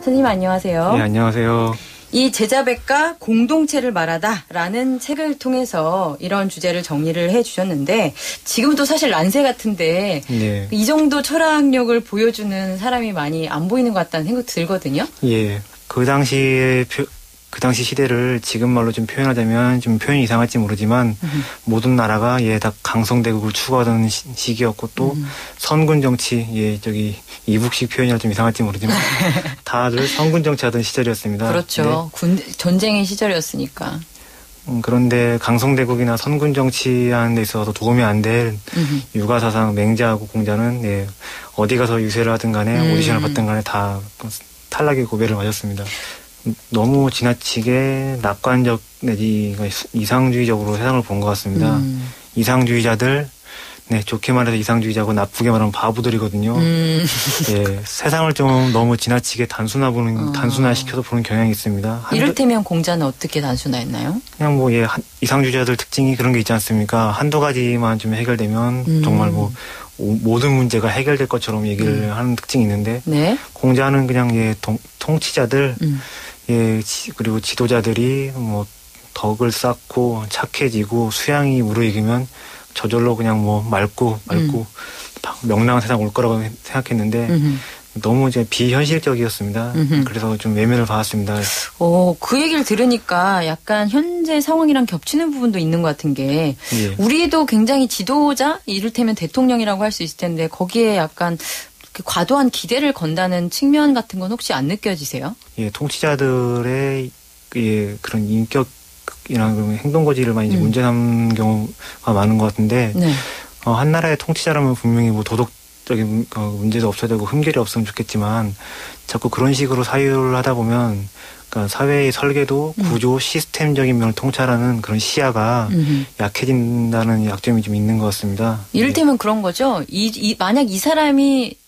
선생님 안녕하세요. 네, 안녕하세요. 이 제자백과 공동체를 말하다라는 책을 통해서 이런 주제를 정리를 해주셨는데 지금도 사실 난세 같은데 네. 이 정도 철학력을 보여주는 사람이 많이 안 보이는 것 같다는 생각 들거든요. 예, 그 당시 시대를 지금 말로 좀 표현하자면 좀 표현이 이상할지 모르지만 모든 나라가 다 강성대국을 추구하던 시기였고 또 선군 정치 이북식 표현이라 좀 이상할지 모르지만 다들 선군 정치하던 시절이었습니다. 그렇죠. 전쟁의 시절이었으니까. 그런데 강성대국이나 선군 정치하는 데 있어서 도움이 안 될 육아사상 맹자하고 공자는 어디 가서 유세를 하든 간에 오디션을 받든 간에 다 탈락의 고배를 맞았습니다. 너무 지나치게 낙관적 내지 이상주의적으로 세상을 본 것 같습니다. 이상주의자들, 좋게 말해서 이상주의자고 나쁘게 말하면 바보들이거든요. 세상을 좀 너무 지나치게 단순화시켜서 보는 경향이 있습니다. 이를테면 공자는 어떻게 단순화했나요? 그냥 이상주의자들 특징이 그런 게 있지 않습니까? 한두 가지만 좀 해결되면 정말 모든 문제가 해결될 것처럼 얘기를 하는 특징이 있는데 공자는 그냥 통치자들 그리고 지도자들이 덕을 쌓고 착해지고 수양이 무르익으면 저절로 그냥 맑고 명랑한 세상 올 거라고 생각했는데 너무 이제 비현실적이었습니다. 그래서 좀 외면을 받았습니다. 그 얘기를 들으니까 약간 현재 상황이랑 겹치는 부분도 있는 것 같은 게 우리도 굉장히 지도자, 이를테면 대통령이라고 할 수 있을 텐데 거기에 약간 과도한 기대를 건다는 측면 같은 건 혹시 안 느껴지세요? 통치자들의 그런 인격이나 행동거지를 많이 문제 삼는 경우가 많은 것 같은데 한 나라의 통치자라면 분명히 도덕적인 문제도 없어야 되고 흠결이 없으면 좋겠지만 자꾸 그런 식으로 사유를 하다 보면 사회의 설계도, 구조, 시스템적인 면을 통찰하는 그런 시야가 약해진다는 약점이 좀 있는 것 같습니다. 이를테면 그런 거죠. 만약 이 사람이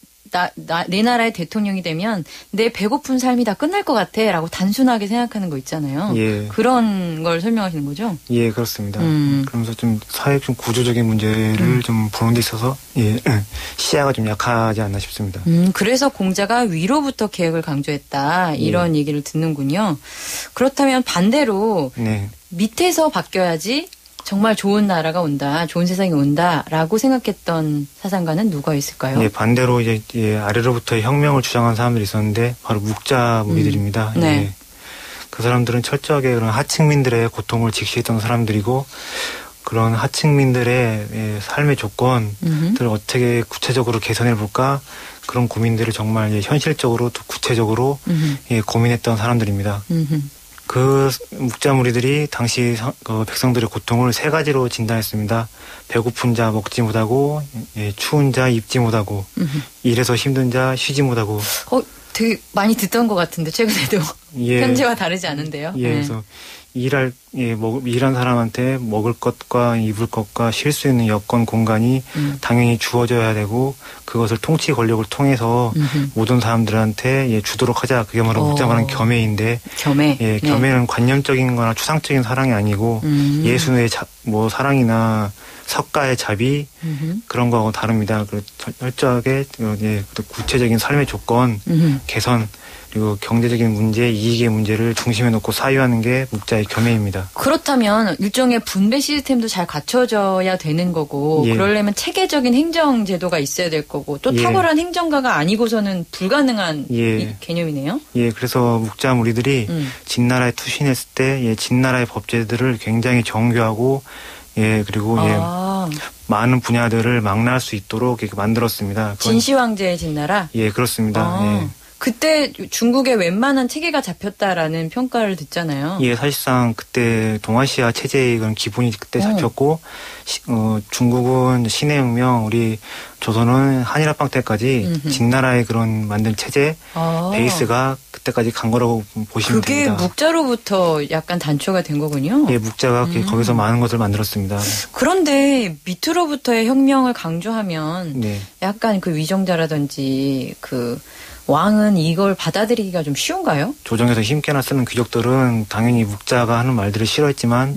내 나라의 대통령이 되면 내 배고픈 삶이 다 끝날 것 같아 라고 단순하게 생각하는 거 있잖아요. 그런 걸 설명하시는 거죠? 예, 그렇습니다. 그러면서 좀 사회 좀 구조적인 문제를 좀 보는 데 있어서 시야가 좀 약하지 않나 싶습니다. 그래서 공자가 위로부터 계획을 강조했다 이런 얘기를 듣는군요. 그렇다면 반대로 밑에서 바뀌어야지 정말 좋은 나라가 온다, 좋은 세상이 온다라고 생각했던 사상가는 누가 있을까요? 반대로 아래로부터 혁명을 주장한 사람들이 있었는데 바로 묵자 무리들입니다. 그 사람들은 철저하게 그런 하층민들의 고통을 직시했던 사람들이고 그런 하층민들의 삶의 조건들을 어떻게 구체적으로 개선해 볼까 그런 고민들을 정말 현실적으로 또 구체적으로 고민했던 사람들입니다. 그 묵자 무리들이 당시 백성들의 고통을 세 가지로 진단했습니다. 배고픈 자 먹지 못하고, 추운 자 입지 못하고, 일해서 힘든 자 쉬지 못하고. 되게 많이 듣던 것 같은데 최근에도 현재와 다르지 않은데요. 그래서 일한 사람한테 먹을 것과 입을 것과 쉴 수 있는 여건 공간이 당연히 주어져야 되고 그것을 통치 권력을 통해서 모든 사람들한테 주도록 하자. 그게 바로 묵자 말하는 겸해인데 겸해는 관념적인 거나 추상적인 사랑이 아니고 예수의 사랑이나 석가의 자비 그런 거하고 다릅니다. 철저하게 구체적인 삶의 조건 개선 그리고 경제적인 문제, 이익의 문제를 중심에 놓고 사유하는 게 묵자의 겸해입니다. 그렇다면 일종의 분배 시스템도 잘 갖춰져야 되는 거고 그러려면 체계적인 행정 제도가 있어야 될 거고 또 탁월한 행정가가 아니고서는 불가능한 개념이네요. 그래서 묵자 무리들이 진나라에 투신했을 때 진나라의 법제들을 굉장히 정교하고 그리고 많은 분야들을 망라할 수 있도록 이렇게 만들었습니다. 진시황제의 진나라? 그렇습니다. 그때 중국에 웬만한 체계가 잡혔다라는 평가를 듣잖아요. 사실상 그때 동아시아 체제의 그런 기본이 그때 잡혔고 중국은 신해혁명, 우리 조선은 한일합방 때까지 진나라의 그런 만든 체제 베이스가 그때까지 간 거라고 보시면 됩니다. 그게 묵자로부터 약간 단초가 된 거군요. 묵자가 거기서 많은 것을 만들었습니다. 그런데 밑으로부터의 혁명을 강조하면 약간 그 위정자라든지 왕은 이걸 받아들이기가 좀 쉬운가요? 조정에서 힘께나 쓰는 귀족들은 당연히 묵자가 하는 말들을 싫어했지만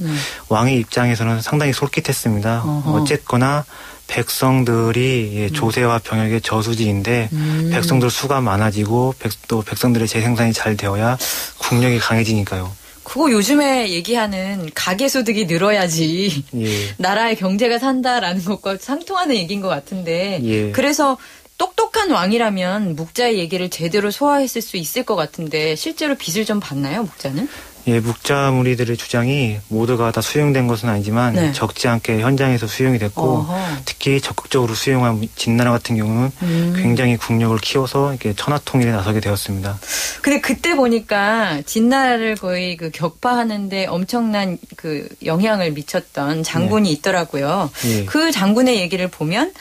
왕의 입장에서는 상당히 솔깃했습니다. 어쨌거나 백성들이 조세와 병역의 저수지인데 백성들 수가 많아지고 또 백성들의 재생산이 잘 되어야 국력이 강해지니까요. 그거 요즘에 얘기하는 가계소득이 늘어야지 예. 나라의 경제가 산다라는 것과 상통하는 얘기인 것 같은데 예. 그래서 똑똑한 왕이라면 묵자의 얘기를 제대로 소화했을 수 있을 것 같은데 실제로 빚을 좀 받나요, 묵자는? 예, 묵자 무리들의 주장이 모두가 다 수용된 것은 아니지만 네. 적지 않게 현장에서 수용이 됐고 어허. 특히 적극적으로 수용한 진나라 같은 경우는 굉장히 국력을 키워서 이렇게 천하통일에 나서게 되었습니다. 근데 그때 보니까 진나라를 거의 그 격파하는데 엄청난 그 영향을 미쳤던 장군이 있더라고요. 예. 그 장군의 얘기를 보면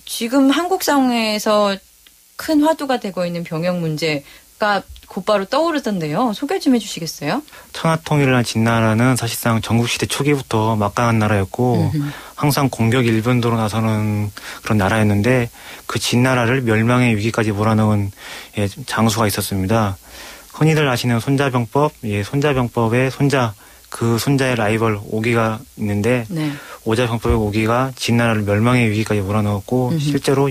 지금 한국 상황에서 큰 화두가 되고 있는 병역 문제가 곧바로 떠오르던데요. 소개 좀 해주시겠어요? 천하통일을 한 진나라는 사실상 전국시대 초기부터 막강한 나라였고 항상 공격 일변도로 나서는 그런 나라였는데 그 진나라를 멸망의 위기까지 몰아넣은 장수가 있었습니다. 흔히들 아시는 손자병법, 손자병법의 그 손자의 라이벌 오기가 있는데 네. 오자병법의 오기가 진나라를 멸망의 위기까지 몰아넣었고 실제로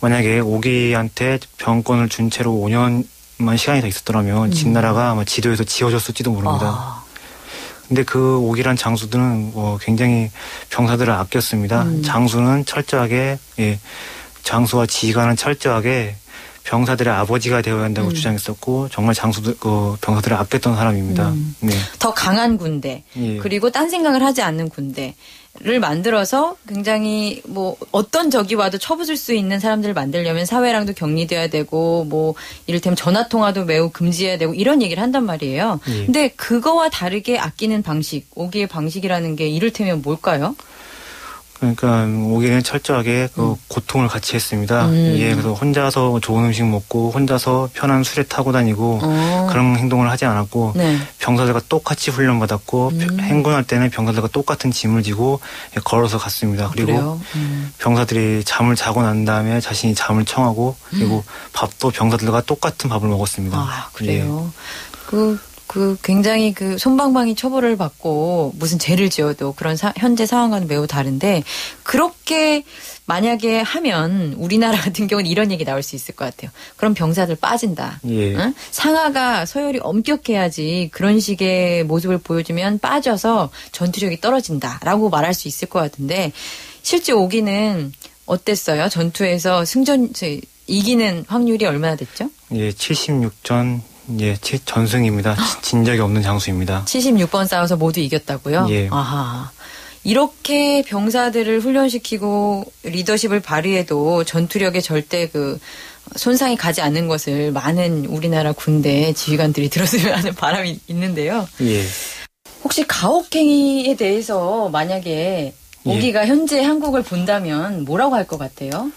만약에 오기한테 병권을 준 채로 5년만 시간이 더 있었더라면 진나라가 아마 지도에서 지워졌을지도 모릅니다. 근데 그 오기란 장수들은 굉장히 병사들을 아꼈습니다. 장수는 철저하게 장수와 지휘관은 철저하게 병사들의 아버지가 되어야 한다고 주장했었고 정말 병사들을 아꼈던 사람입니다. 네. 더 강한 군대 그리고 딴 생각을 하지 않는 군대를 만들어서 굉장히 어떤 적이 와도 쳐부술 수 있는 사람들을 만들려면 사회랑도 격리돼야 되고 이를테면 전화통화도 매우 금지해야 되고 이런 얘기를 한단 말이에요. 근데 그거와 다르게 아끼는 방식, 오기의 방식이라는 게 이를테면 뭘까요? 그러니까 오기는 철저하게 고통을 같이 했습니다. 그래서 혼자서 좋은 음식 먹고 혼자서 편한 수레 타고 다니고 그런 행동을 하지 않았고 네. 병사들과 똑같이 훈련받았고 행군할 때는 병사들과 똑같은 짐을 지고 걸어서 갔습니다. 그리고 병사들이 잠을 자고 난 다음에 자신이 잠을 청하고 그리고 밥도 병사들과 똑같은 밥을 먹었습니다. 아, 그래요? 굉장히 솜방망이 처벌을 받고 무슨 죄를 지어도 그런 현재 상황과는 매우 다른데 그렇게 만약에 하면 우리나라 같은 경우는 이런 얘기 나올 수 있을 것 같아요. 그럼 병사들 빠진다. 응? 상하가 서열이 엄격해야지 그런 식의 모습을 보여주면 빠져서 전투력이 떨어진다라고 말할 수 있을 것 같은데 실제 오기는 어땠어요? 전투에서 이기는 확률이 얼마나 됐죠? 76전 전승입니다. 진 적이 없는 장수입니다. 76번 싸워서 모두 이겼다고요? 예. 아하. 이렇게 병사들을 훈련시키고 리더십을 발휘해도 전투력에 절대 손상이 가지 않는 것을 많은 우리나라 군대 지휘관들이 들었으면 하는 바람이 있는데요. 예. 혹시 가혹행위에 대해서 만약에 오기가 현재 한국을 본다면 뭐라고 할 것 같아요?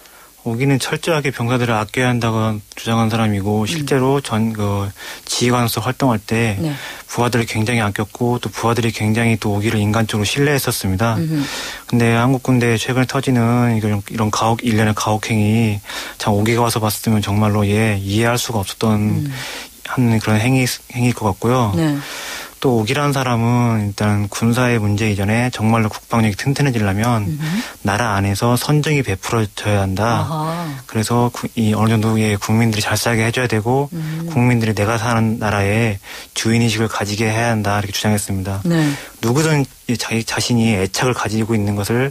오기는 철저하게 병사들을 아껴야 한다고 주장한 사람이고 실제로 지휘관으로서 활동할 때 부하들을 굉장히 아꼈고 또 부하들이 굉장히 또 오기를 인간적으로 신뢰했었습니다. 근데 한국 군대에 최근에 터지는 이런 일련의 가혹행위 참 오기가 와서 봤으면 정말로 이해할 수가 없었던 하는 그런 행위일 것 같고요. 네. 또 오기라는 사람은 일단 군사의 문제 이전에 정말로 국방력이 튼튼해지려면 나라 안에서 선정이 베풀어져야 한다. 아하. 그래서 어느 정도의 국민들이 잘 살게 해줘야 되고 국민들이 내가 사는 나라에 주인의식을 가지게 해야 한다. 이렇게 주장했습니다. 네. 누구든 자신이 애착을 가지고 있는 것을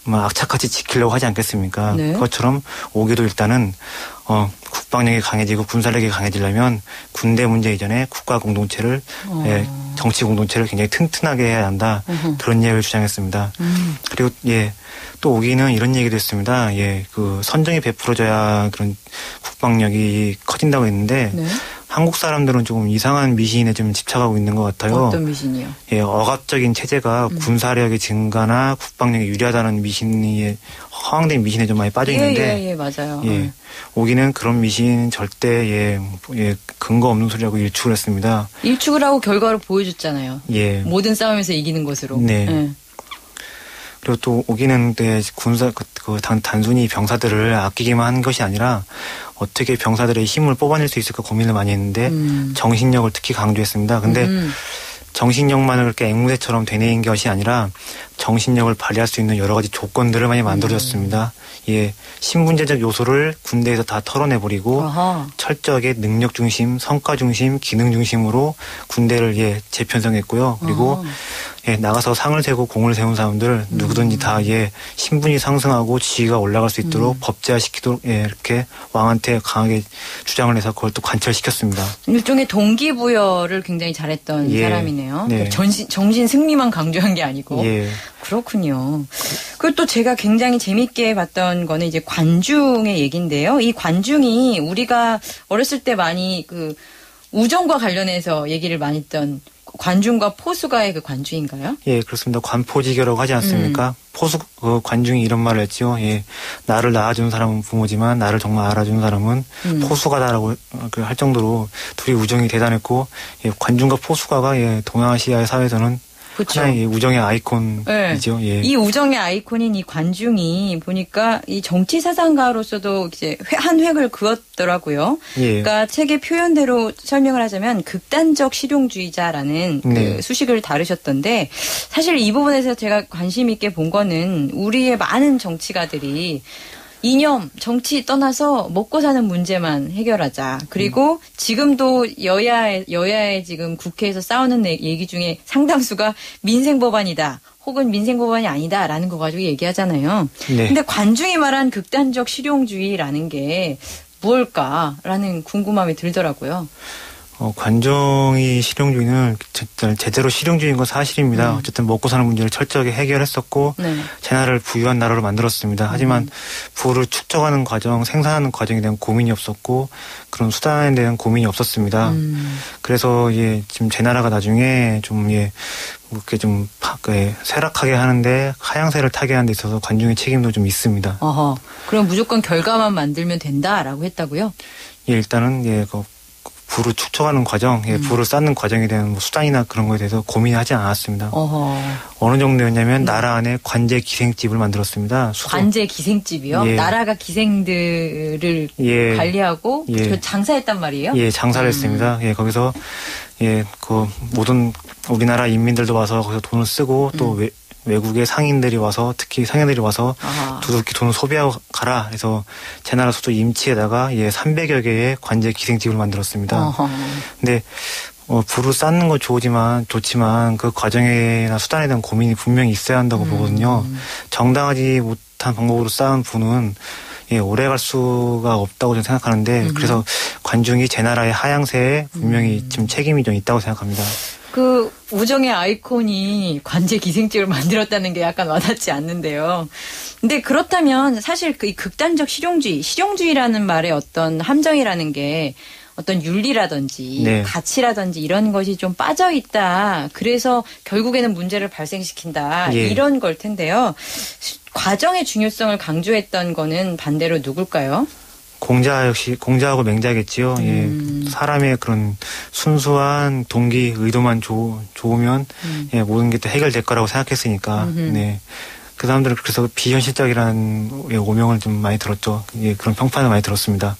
악착같이 지키려고 하지 않겠습니까? 네. 그것처럼 오기도 일단은 국방력이 강해지고 군사력이 강해지려면 군대 문제 이전에 국가 공동체를 정치 공동체를 굉장히 튼튼하게 해야 한다. 그런 얘기를 주장했습니다. 그리고 또 오기는 이런 얘기도 했습니다. 선정이 베풀어져야 그런 국방력이 커진다고 했는데 네. 한국 사람들은 조금 이상한 미신에 좀 집착하고 있는 것 같아요. 어떤 미신이요? 억압적인 체제가 군사력의 증가나 국방력이 유리하다는 허황된 미신에 좀 많이 빠져 있는데. 맞아요. 오기는 그런 미신 절대 근거 없는 소리라고 일축을 했습니다. 일축을 하고 결과를 보여줬잖아요. 모든 싸움에서 이기는 것으로. 네. 그리고 또 오기는데 단순히 병사들을 아끼기만 한 것이 아니라 어떻게 병사들의 힘을 뽑아낼 수 있을까 고민을 많이 했는데 정신력을 특히 강조했습니다. 근데 정신력만을 그렇게 앵무새처럼 되뇌인 것이 아니라 정신력을 발휘할 수 있는 여러 가지 조건들을 많이 만들어줬습니다. 예, 신분제적 요소를 군대에서 다 털어내버리고 철저하게 능력 중심, 성과 중심, 기능 중심으로 군대를 재편성했고요. 그리고 나가서 상을 세고 공을 세운 사람들 누구든지 다 신분이 상승하고 지위가 올라갈 수 있도록 법제화시키도록 이렇게 왕한테 강하게 주장을 해서 그걸 또 관철시켰습니다. 일종의 동기부여를 굉장히 잘했던 사람이네요. 네. 정신 승리만 강조한 게 아니고. 그렇군요. 그리고 또 제가 굉장히 재밌게 봤던 거는 이제 관중의 얘기인데요. 이 관중이 우리가 어렸을 때 많이 그 우정과 관련해서 얘기를 많이 했던 관중과 포수가의 그 관중인가요? 예, 그렇습니다. 관포지교라고 하지 않습니까? 관중이 이런 말을 했죠. 예, 나를 낳아준 사람은 부모지만 나를 정말 알아주는 사람은 포수가다라고 할 정도로 둘이 우정이 대단했고, 관중과 포수가가 동아시아의 사회에서는 그렇죠. 하나의 우정의 아이콘이죠. 네. 이 우정의 아이콘인 이 관중이 보니까 이 정치 사상가로서도 이제 한 획을 그었더라고요. 그러니까 책의 표현대로 설명을 하자면 극단적 실용주의자라는 그 수식을 다루셨던데, 사실 이 부분에서 제가 관심 있게 본 거는 우리의 많은 정치가들이 이념, 정치 떠나서 먹고 사는 문제만 해결하자. 그리고 지금도 여야의 지금 국회에서 싸우는 얘기 중에 상당수가 민생법안이다. 혹은 민생법안이 아니다라는 거 가지고 얘기하잖아요. 근데 관중이 말한 극단적 실용주의라는 게 무엇일까라는 궁금함이 들더라고요. 관중이 실용주의는 제대로 실용주의인 건 사실입니다. 어쨌든 먹고 사는 문제를 철저하게 해결했었고 제 나라를 부유한 나라로 만들었습니다. 하지만 부를 축적하는 과정, 생산하는 과정에 대한 고민이 없었고 그런 수단에 대한 고민이 없었습니다. 그래서 지금 제 나라가 나중에 좀 그렇게 좀 쇠락하게 하는데 하향세를 타게 하는 데 있어서 관중의 책임도 좀 있습니다. 그럼 무조건 결과만 만들면 된다라고 했다고요? 일단은 부를 축적하는 과정, 부를 쌓는 과정에 대한 수단이나 그런 거에 대해서 고민하지 않았습니다. 어느 정도였냐면 나라 안에 관제 기생집을 만들었습니다. 관제 기생집이요? 나라가 기생들을 관리하고 장사했단 말이에요? 예, 장사를 했습니다. 거기서 그 모든 우리나라 인민들도 와서 거기서 돈을 쓰고 또 외국의 상인들이 와서, 특히 상인들이 와서 두둑히 돈을 소비하고 가라 해서 제 나라 수도 임치에다가 300여 개의 관제 기생집을 만들었습니다. 근데 부를 쌓는 건 좋지만 그 과정이나 수단에 대한 고민이 분명히 있어야 한다고 보거든요. 정당하지 못한 방법으로 쌓은 부는 오래 갈 수가 없다고 저는 생각하는데 그래서 관중이 제 나라의 하향세에 분명히 지금 책임이 좀 있다고 생각합니다. 그 우정의 아이콘이 관제 기생집을 만들었다는 게 약간 와닿지 않는데요. 근데 그렇다면 사실 그 극단적 실용주의라는 말의 어떤 함정이라는 게 어떤 윤리라든지 가치라든지 이런 것이 좀 빠져 있다. 그래서 결국에는 문제를 발생시킨다. 이런 걸 텐데요. 과정의 중요성을 강조했던 거는 반대로 누굴까요? 공자하고 맹자겠지요. 사람의 그런 순수한 동기, 의도만 좋으면 모든 게 또 해결될 거라고 생각했으니까. 그 사람들은 그래서 비현실적이라는 오명을 좀 많이 들었죠. 그런 평판을 많이 들었습니다.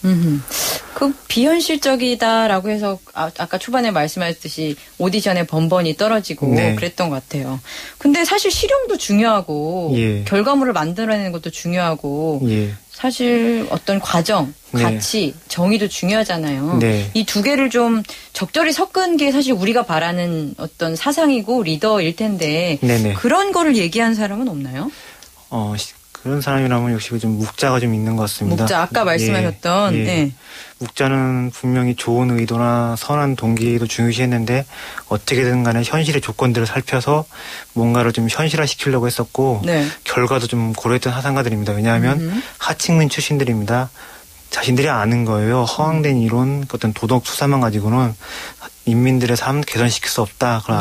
그 비현실적이다라고 해서 아까 초반에 말씀하셨듯이 오디션에 번번이 떨어지고 그랬던 것 같아요. 근데 사실 실용도 중요하고 결과물을 만들어내는 것도 중요하고 사실 어떤 과정, 가치, 정의도 중요하잖아요. 이 두 개를 좀 적절히 섞은 게 사실 우리가 바라는 어떤 사상이고 리더일 텐데 그런 거를 얘기한 사람은 없나요? 그런 사람이라면 역시 좀 묵자가 좀 있는 것 같습니다. 묵자, 아까 말씀하셨던. 묵자는 분명히 좋은 의도나 선한 동기도 중요시했는데 어떻게든 간에 현실의 조건들을 살펴서 뭔가를 좀 현실화시키려고 했었고 결과도 좀 고려했던 사상가들입니다. 왜냐하면 하층민 출신들입니다. 자신들이 아는 거예요. 허황된 이론, 어떤 도덕 수사만 가지고는 인민들의 삶 개선시킬 수 없다. 그걸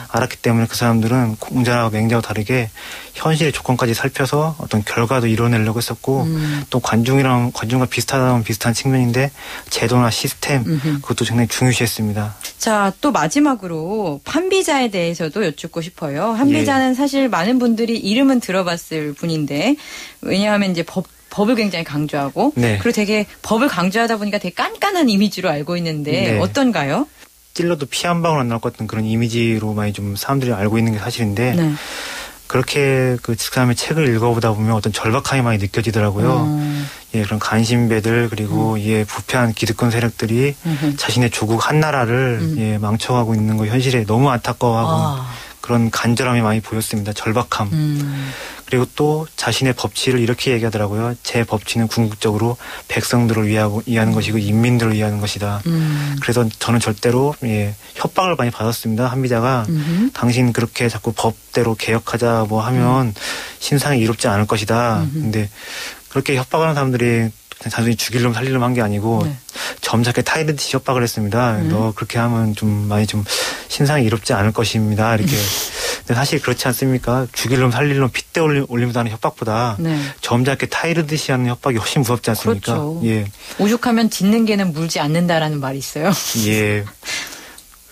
알았기 때문에 그 사람들은 공자와 맹자와 다르게 현실의 조건까지 살펴서 어떤 결과도 이뤄내려고 했었고 또 관중과 비슷한 측면인데 제도나 시스템 그것도 굉장히 중요시했습니다. 자, 또 마지막으로 판비자에 대해서도 여쭙고 싶어요. 판비자는 사실 많은 분들이 이름은 들어봤을 분인데 왜냐하면 이제 법을 굉장히 강조하고 그리고 되게 법을 강조하다 보니까 되게 깐깐한 이미지로 알고 있는데 어떤가요? 찔러도 피 한 방울 안 나올 것 같은 그런 이미지로 많이 좀 사람들이 알고 있는 게 사실인데 그렇게 그 사람의 책을 읽어보다 보면 어떤 절박함이 많이 느껴지더라고요. 예, 그런 간신배들 그리고 예, 부패한 기득권 세력들이 자신의 조국 한나라를 예, 망쳐가고 있는 거 현실에 너무 안타까워하고 그런 간절함이 많이 보였습니다. 절박함. 그리고 또 자신의 법치를 이렇게 얘기하더라고요. 제 법치는 궁극적으로 백성들을 위하는 것이고 인민들을 위하는 것이다. 그래서 저는 절대로 예, 협박을 많이 받았습니다. 한비자가 당신 그렇게 자꾸 법대로 개혁하자 뭐 하면 신상이 이롭지 않을 것이다. 근데 그렇게 협박하는 사람들이 단순히 죽일놈 살릴놈 한 게 아니고 점잖게 타이르듯이 협박을 했습니다. 너 그렇게 하면 좀 많이 좀 신상이 이롭지 않을 것입니다. 이렇게. 근데 사실 그렇지 않습니까? 죽일놈 살릴놈 핏대 올리면서 하는 협박보다 점잖게 타이르듯이 하는 협박이 훨씬 무섭지 않습니까? 그렇죠. 예. 오죽하면 짖는 개는 물지 않는다라는 말이 있어요. 예.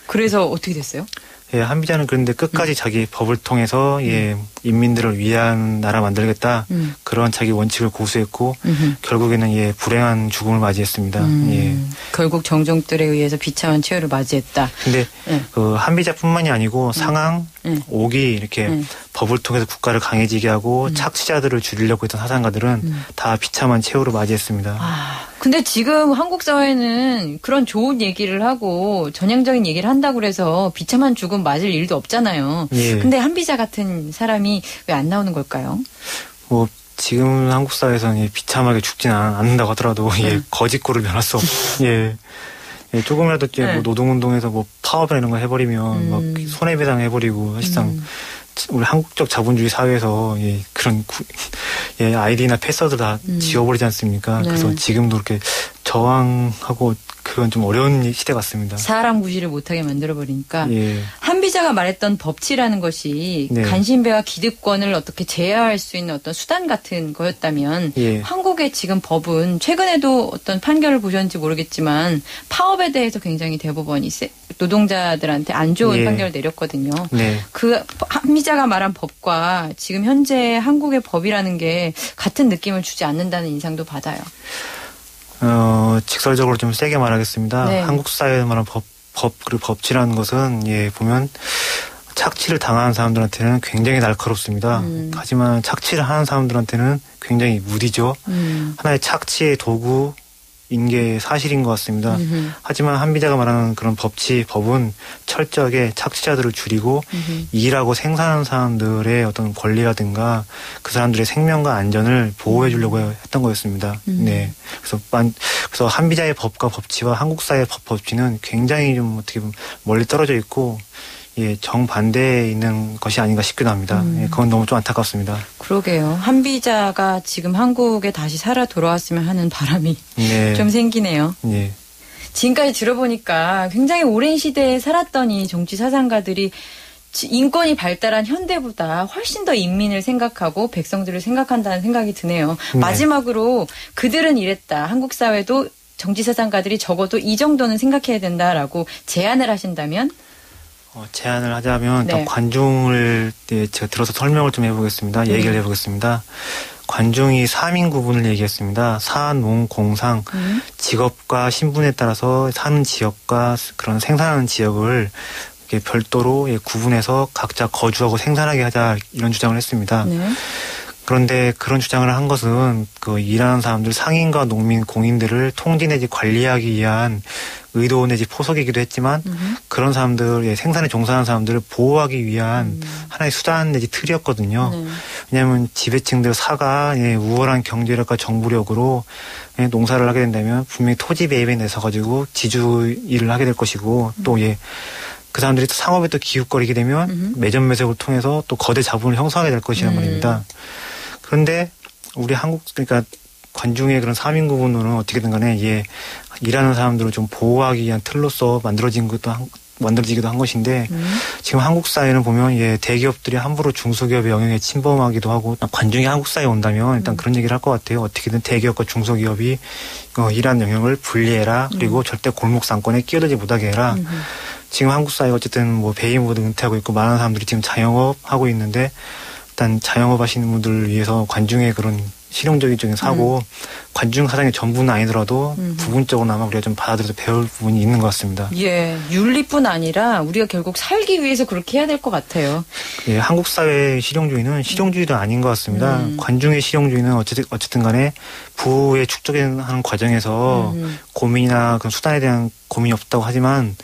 그래서 어떻게 됐어요? 예, 한비자는 그런데 끝까지 자기 법을 통해서 예, 인민들을 위한 나라 만들겠다. 그런 자기 원칙을 고수했고 결국에는 예, 불행한 죽음을 맞이했습니다. 예. 결국 정종들에 의해서 비참한 최후를 맞이했다. 근데 그 한비자뿐만이 아니고 상황, 옥이 이렇게 법을 통해서 국가를 강해지게 하고 착취자들을 줄이려고 했던 사상가들은 다 비참한 최후를 맞이했습니다. 근데 지금 한국 사회는 그런 좋은 얘기를 하고 전향적인 얘기를 한다고 해서 비참한 죽음 맞을 일도 없잖아요. 예. 근데 한비자 같은 사람이 왜 안 나오는 걸까요? 뭐 지금 한국 사회에서는 예, 비참하게 죽지는 않는다고 하더라도 예, 거짓골을 면할 수 없고 예. 예, 조금이라도 뭐 노동운동에서 뭐 파업이나 이런 거 해버리면 막 손해배상 해버리고 사실상 우리 한국적 자본주의 사회에서 예, 그런 예, 아이디나 패서드 다 지워버리지 않습니까? 그래서 지금도 이렇게 저항하고 그건 좀 어려운 시대 같습니다. 사람 구실을 못하게 만들어버리니까. 한비자가 말했던 법치라는 것이 간신배와 기득권을 어떻게 제어할 수 있는 어떤 수단 같은 거였다면 한국의 지금 법은 최근에도 어떤 판결을 보셨는지 모르겠지만 파업에 대해서 굉장히 대법원이 노동자들한테 안 좋은 판결을 내렸거든요. 그 한비자가 말한 법과 지금 현재 한국의 법이라는 게 같은 느낌을 주지 않는다는 인상도 받아요. 직설적으로 좀 세게 말하겠습니다. 한국 사회에 말하는 그리고 법치라는 것은, 예, 보면 착취를 당하는 사람들한테는 굉장히 날카롭습니다. 하지만 착취를 하는 사람들한테는 굉장히 무디죠. 하나의 착취의 도구, 게 사실인 것 같습니다. 하지만 한비자가 말하는 그런 법은 철저하게 착취자들을 줄이고 일하고 생산하는 사람들의 어떤 권리라든가 그 사람들의 생명과 안전을 보호해 주려고 했던 거였습니다. 네. 그래서 한비자의 법과 법치와 한국 사회의 법치는 굉장히 좀 어떻게 보면 멀리 떨어져 있고 예, 정반대에 있는 것이 아닌가 싶기도 합니다. 예, 그건 너무 좀 안타깝습니다. 그러게요. 한비자가 지금 한국에 다시 살아 돌아왔으면 하는 바람이 좀 생기네요. 지금까지 들어보니까 굉장히 오랜 시대에 살았던 이 정치 사상가들이 인권이 발달한 현대보다 훨씬 더 인민을 생각하고 백성들을 생각한다는 생각이 드네요. 마지막으로 그들은 이랬다. 한국 사회도 정치 사상가들이 적어도 이 정도는 생각해야 된다라고 제안을 하신다면? 제안을 하자면 일단 관중을 제가 들어서 설명을 좀 해보겠습니다. 얘기를 해보겠습니다. 관중이 3인 구분을 얘기했습니다. 사, 농, 공상, 직업과 신분에 따라서 사는 지역과 그런 생산하는 지역을 이렇게 별도로 구분해서 각자 거주하고 생산하게 하자 이런 주장을 했습니다. 그런데 그런 주장을 한 것은 그 일하는 사람들 상인과 농민 공인들을 통제 내지 관리하기 위한 의도 내지 포석이기도 했지만 그런 사람들 생산에 종사하는 사람들을 보호하기 위한 하나의 수단 내지 틀이었거든요. 왜냐하면 지배층들 사가 우월한 경제력과 정부력으로 농사를 하게 된다면 분명히 토지 배입에 내서 가지고 지주 일을 하게 될 것이고 또 그 사람들이 또 상업에 또 기웃거리게 되면 매점 매석을 통해서 또 거대 자본을 형성하게 될 것이란 말입니다. 그런데 우리 그러니까 관중의 그런 3인 구분으로는 어떻게든 간에 일하는 사람들을 좀 보호하기 위한 틀로서 만들어지기도 한 것인데 지금 한국 사회는 보면 대기업들이 함부로 중소기업의 영역에 침범하기도 하고 관중이 한국 사회에 온다면 일단 그런 얘기를 할 것 같아요. 어떻게든 대기업과 중소기업이 일하는 영역을 분리해라. 그리고 절대 골목 상권에 끼어들지 못하게 해라. 지금 한국 사회가 어쨌든 뭐 배임 모두 은퇴하고 있고 많은 사람들이 지금 자영업 하고 있는데 일단 자영업 하시는 분들을 위해서 관중의 그런 실용적인 사고, 관중 사상의 전부는 아니더라도 부분적으로나마 우리가 좀 받아들여서 배울 부분이 있는 것 같습니다. 예, 윤리뿐 아니라 우리가 결국 살기 위해서 그렇게 해야 될 것 같아요. 예, 한국 사회의 실용주의는 실용주의도 아닌 것 같습니다. 관중의 실용주의는 어쨌든 간에 부의 축적하는 과정에서 고민이나 그 수단에 대한 고민이 없다고 하지만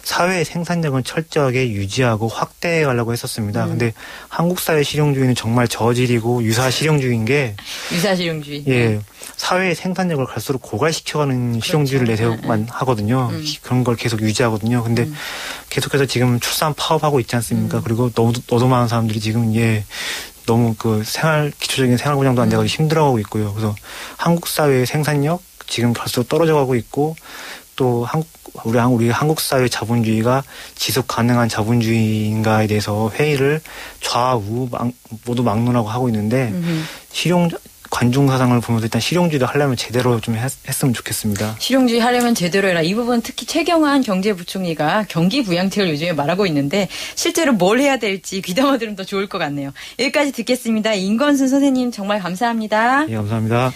사회의 생산력은 철저하게 유지하고 확대해 가려고 했었습니다. 근데 한국 사회 실용주의는 정말 저질이고 유사 실용주의인 게 유사 실용주의. 예. 사회의 생산력을 갈수록 고갈시켜가는 실용주의를 내세우만 하거든요. 그런 걸 계속 유지하거든요. 근데 계속해서 지금 출산 파업하고 있지 않습니까? 그리고 너도 많은 사람들이 지금 너무 그 기초적인 생활 보장도 안 돼가지고 힘들어하고 있고요. 그래서 한국 사회의 생산력 지금 갈수록 떨어져가고 있고 또 우리 한국 사회 자본주의가 지속 가능한 자본주의인가에 대해서 회의를 좌우 모두 막론하고 하고 있는데 관중 사상을 보면서 일단 실용주의도 하려면 제대로 좀 했으면 좋겠습니다. 실용주의 하려면 제대로 해라. 이 부분 특히 최경환 경제부총리가 경기 부양책을 요즘에 말하고 있는데 실제로 뭘 해야 될지 귀담아 들으면 더 좋을 것 같네요. 여기까지 듣겠습니다. 임건순 선생님 정말 감사합니다. 예, 감사합니다.